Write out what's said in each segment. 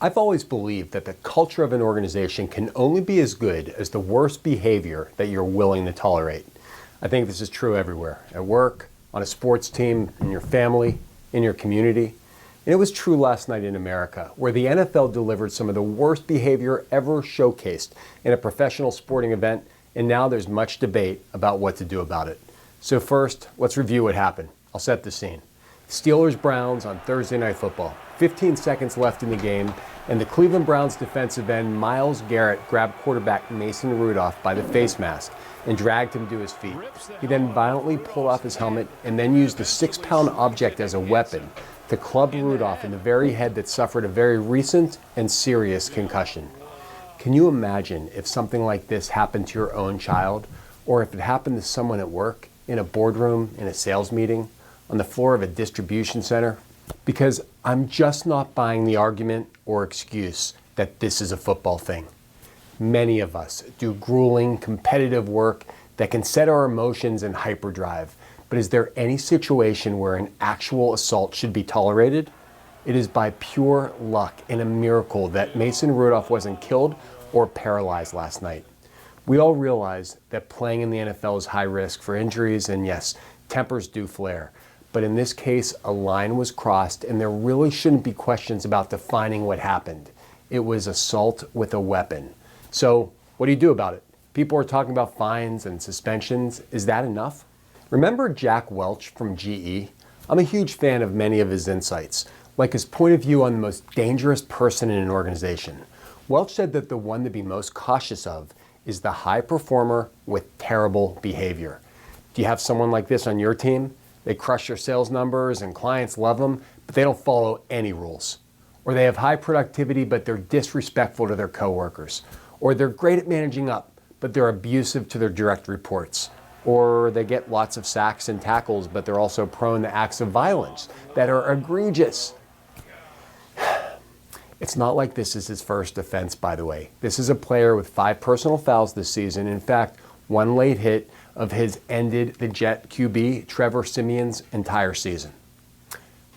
I've always believed that the culture of an organization can only be as good as the worst behavior that you're willing to tolerate. I think this is true everywhere, at work, on a sports team, in your family, in your community. And it was true last night in America, where the NFL delivered some of the worst behavior ever showcased in a professional sporting event, and now there's much debate about what to do about it. So first, let's review what happened. I'll set the scene. Steelers-Browns on Thursday Night Football. 15 seconds left in the game, and the Cleveland Browns defensive end Myles Garrett grabbed quarterback Mason Rudolph by the face mask and dragged him to his feet. He then violently pulled off his helmet and then used the 6-pound object as a weapon to club Rudolph in the very head that suffered a very recent and serious concussion. Can you imagine if something like this happened to your own child, or if it happened to someone at work, in a boardroom, in a sales meeting, on the floor of a distribution center? Because I'm just not buying the argument or excuse that this is a football thing. Many of us do grueling, competitive work that can set our emotions in hyperdrive. But is there any situation where an actual assault should be tolerated? It is by pure luck and a miracle that Mason Rudolph wasn't killed or paralyzed last night. We all realize that playing in the NFL is high risk for injuries, and yes, tempers do flare. But in this case, a line was crossed, and there really shouldn't be questions about defining what happened. It was assault with a weapon. So what do you do about it? People are talking about fines and suspensions. Is that enough? Remember Jack Welch from GE? I'm a huge fan of many of his insights, like his point of view on the most dangerous person in an organization. Welch said that the one to be most cautious of is the high performer with terrible behavior. Do you have someone like this on your team? They crush your sales numbers and clients love them, but they don't follow any rules. Or they have high productivity, but they're disrespectful to their coworkers. Or they're great at managing up, but they're abusive to their direct reports. Or they get lots of sacks and tackles, but they're also prone to acts of violence that are egregious. It's not like this is his first offense, by the way. This is a player with 5 personal fouls this season. In fact, one late hit of his ended the Jet QB, Trevor Siemian's entire season.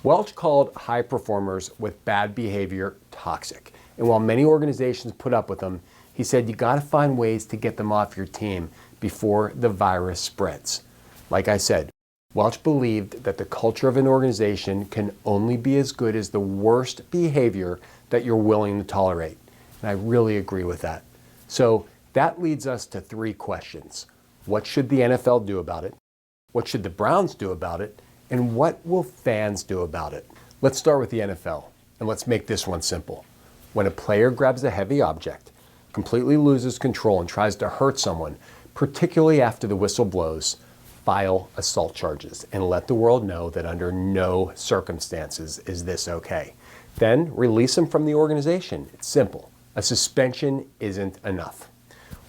Welch called high performers with bad behavior toxic. And while many organizations put up with them, he said you gotta find ways to get them off your team before the virus spreads. Like I said, Welch believed that the culture of an organization can only be as good as the worst behavior that you're willing to tolerate. And I really agree with that. So that leads us to 3 questions. What should the NFL do about it? What should the Browns do about it? And what will fans do about it? Let's start with the NFL, and let's make this one simple. When a player grabs a heavy object, completely loses control and tries to hurt someone, particularly after the whistle blows, file assault charges and let the world know that under no circumstances is this okay. Then release him from the organization. It's simple. A suspension isn't enough.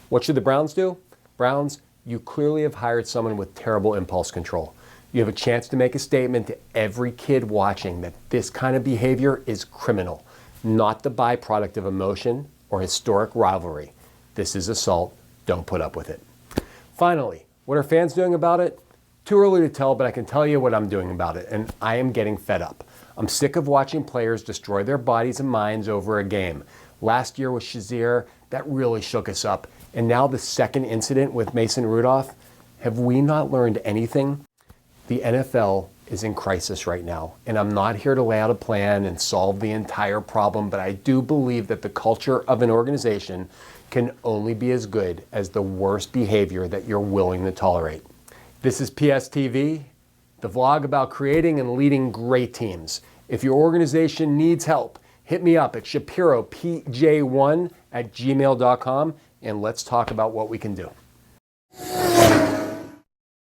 What should the Browns do? Browns, you clearly have hired someone with terrible impulse control. You have a chance to make a statement to every kid watching that this kind of behavior is criminal, not the byproduct of emotion or historic rivalry. This is assault. Don't put up with it. Finally, what are fans doing about it? Too early to tell, but I can tell you what I'm doing about it, and I am getting fed up. I'm sick of watching players destroy their bodies and minds over a game. Last year with Shazier, that really shook us up. And now the second incident with Mason Rudolph. Have we not learned anything? The NFL is in crisis right now, and I'm not here to lay out a plan and solve the entire problem, but I do believe that the culture of an organization can only be as good as the worst behavior that you're willing to tolerate. This is PSTV, the vlog about creating and leading great teams. If your organization needs help, hit me up at shapiropj1@gmail.com, and let's talk about what we can do.